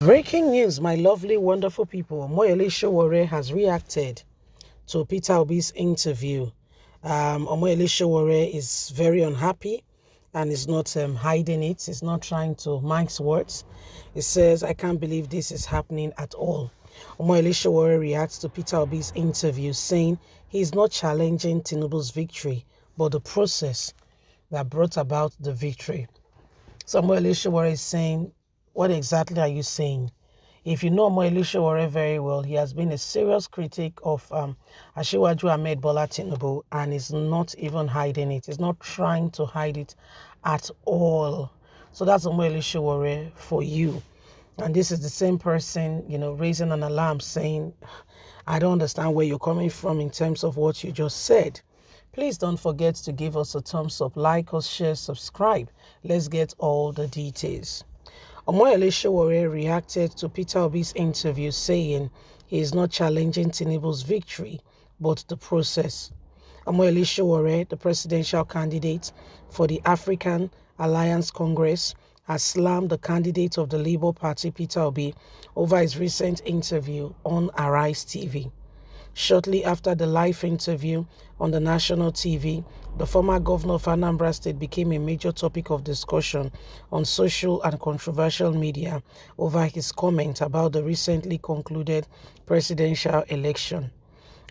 Breaking news, my lovely, wonderful people. Omoyele Sowore has reacted to Peter Obi's interview. Omoyele Sowore is very unhappy and is not hiding it. He's not trying to mince words. He says, I can't believe this is happening at all. Omoyele Sowore reacts to Peter Obi's interview, saying he's not challenging Tinubu's victory, but the process that brought about the victory. So Omoyele Sowore is saying, what exactly are you saying? If you know Omoyele Sowore very well, he has been a serious critic of Asiwaju Ahmed Bola Tinubu and is not even hiding it. He's not trying to hide it at all. So that's Omoyele Sowore for you. And this is the same person, raising an alarm saying, I don't understand where you're coming from in terms of what you just said. Please don't forget to give us a thumbs up, like us, share, subscribe. Let's get all the details. Omoyele Sowore reacted to Peter Obi's interview, saying he is not challenging Tinubu's victory, but the process. Omoyele Sowore, the presidential candidate for the African Alliance Congress, has slammed the candidate of the Labour Party, Peter Obi, over his recent interview on Arise TV. Shortly after the live interview on the national TV, the former governor of Anambra State became a major topic of discussion on social and controversial media over his comment about the recently concluded presidential election.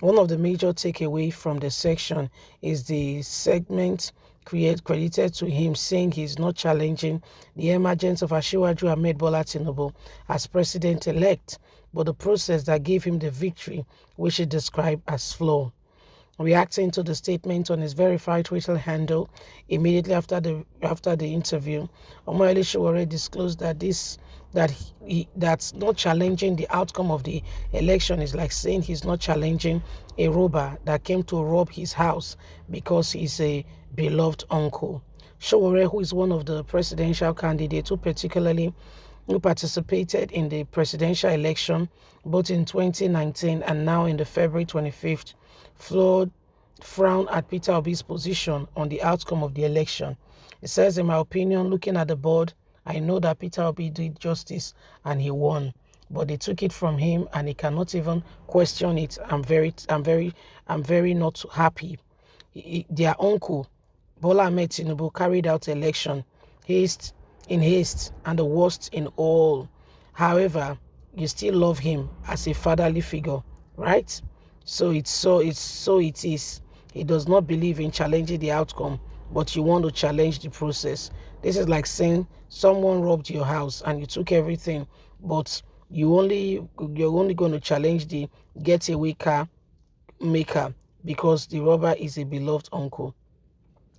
One of the major takeaways from the section is the segment credited to him, saying he is not challenging the emergence of Asiwaju Ahmed Bola Tinubu as president-elect, but the process that gave him the victory, which he described as flawed. Reacting to the statement on his verified Twitter handle immediately after the interview, Omoyele Sowore disclosed that's not challenging the outcome of the election is like saying he's not challenging a robber that came to rob his house because he's a beloved uncle. Sowore, who is one of the presidential candidates who participated in the presidential election both in 2019 and now in the February 25th, frowned at Peter Obi's position on the outcome of the election. It says, in my opinion, looking at the board, I know that Peter Obi did justice and he won, but they took it from him and he cannot even question it. I'm very not happy. Their uncle, Bola Ahmed Tinubu, carried out election in haste and the worst in all. However, you still love him as a fatherly figure, right? So it is. He does not believe in challenging the outcome, but you want to challenge the process. This is like saying someone robbed your house and you took everything, but you're only going to challenge the getaway car maker because the robber is a beloved uncle.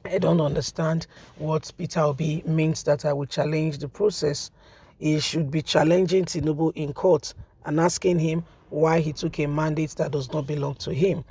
I don't understand what Peter Obi means that I will challenge the process. He should be challenging Tinubu in court and asking him why he took a mandate that does not belong to him.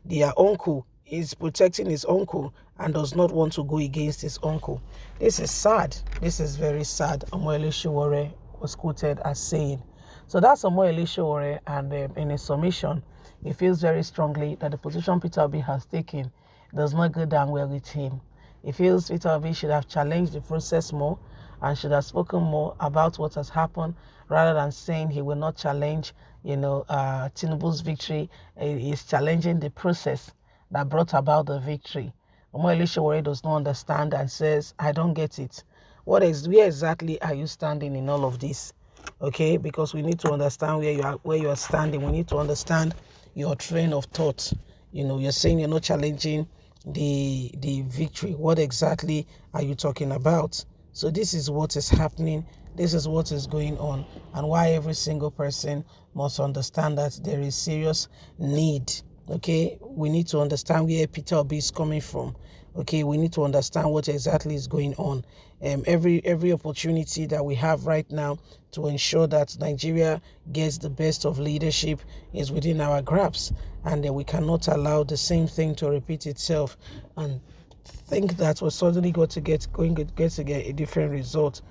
Their uncle is protecting his uncle and does not want to go against his uncle. This is sad. This is very sad. Omoyele Sowore was quoted as saying. So that's Omoyele Sowore, and in his submission, he feels very strongly that the position Peter Obi has taken does not go down well with him. He feels Peter Obi should have challenged the process more and should have spoken more about what has happened rather than saying he will not challenge, Tinubu's victory. He is challenging the process that brought about the victory. Omoyele Sowore does not understand and says, I don't get it. Where exactly are you standing in all of this? Okay, because we need to understand where you are standing. We need to understand your train of thought. You're saying you're not challenging the victory. What exactly are you talking about? So this is what is happening. This is what is going on, and why every single person must understand that there is serious need. Okay, we need to understand where Peter Obi is coming from. Okay, we need to understand what exactly is going on. Every opportunity that we have right now to ensure that Nigeria gets the best of leadership is within our grasp, and we cannot allow the same thing to repeat itself and think that we're suddenly going to get a different result.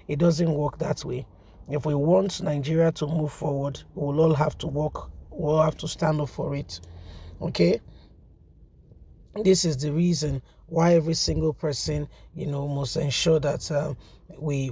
It doesn't work that way. If we want Nigeria to move forward, we'll all have to work. We'll have to stand up for it. Okay. This is the reason why every single person, must ensure that we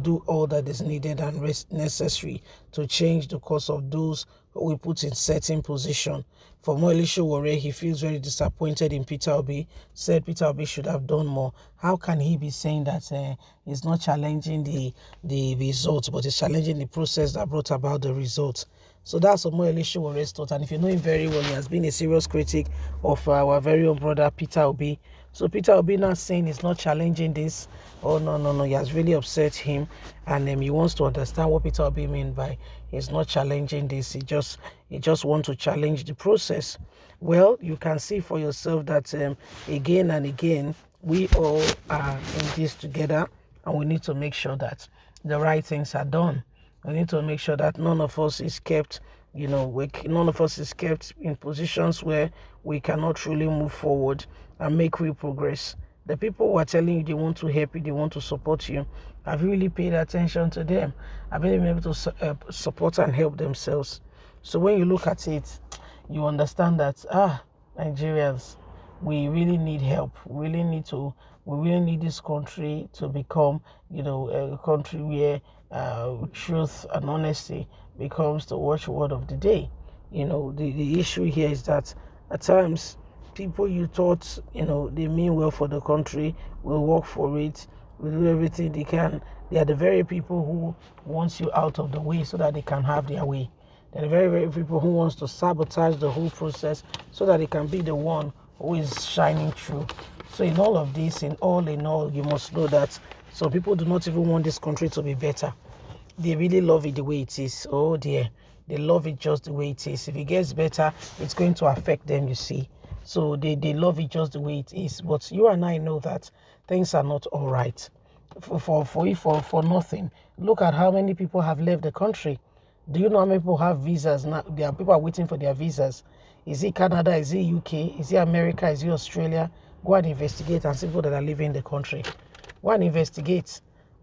do all that is needed and necessary to change the course of those who we put in certain position. For Omoyele Sowore, he feels very disappointed in Peter Obi, said Peter Obi should have done more. How can he be saying that he's not challenging the results, but he's challenging the process that brought about the results? So that's Omoyele Sowore's thought. And if you know him very well, he has been a serious critic of our very own brother Peter Obi. So Peter Obi now saying he's not challenging this. Oh no, he has really upset him, and he wants to understand what Peter Obi means by he's not challenging this. He just wants to challenge the process. Well, you can see for yourself that again and again we all are in this together, and we need to make sure that the right things are done. We need to make sure that none of us is kept, none of us is kept in positions where we cannot truly move forward and make real progress. The people who are telling you they want to help you, they want to support you, have you really paid attention to them? Have they been able to support and help themselves? So when you look at it, you understand that, Nigerians, we really need help. We really need this country to become, a country where truth and honesty becomes the watchword of the day. The issue here is that at times people you thought, they mean well for the country, will work for it, will do everything they can. They are the very people who want you out of the way so that they can have their way. They're the very, very people who wants to sabotage the whole process so that they can be the one who is shining through. So in all of this, in all, you must know that some people do not even want this country to be better. They really love it the way it is. Oh dear, they love it just the way it is. If it gets better, it's going to affect them, you see. So they love it just the way it is. But you and I know that things are not all right for nothing. Look at how many people have left the country. Do you know how many people have visas now? There are people are waiting for their visas. Is it Canada? Is it UK? Is it America? Is it Australia? Go and investigate and see people that are leaving the country. Go and investigate.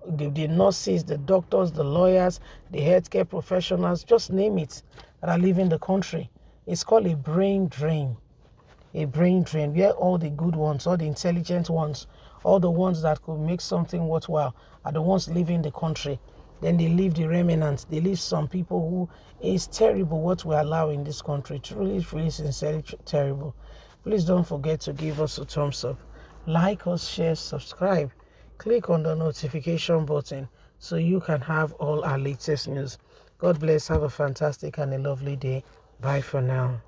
The nurses, the doctors, the lawyers, the healthcare professionals, just name it, that are leaving the country. It's called a brain drain. A brain drain where all the good ones, all the intelligent ones, all the ones that could make something worthwhile are the ones leaving the country. Then they leave the remnants. They leave some people who is terrible what we allow in this country. Truly, really, sincerely terrible. Please don't forget to give us a thumbs up. Like us, share, subscribe. Click on the notification button so you can have all our latest news. God bless. Have a fantastic and a lovely day. Bye for now.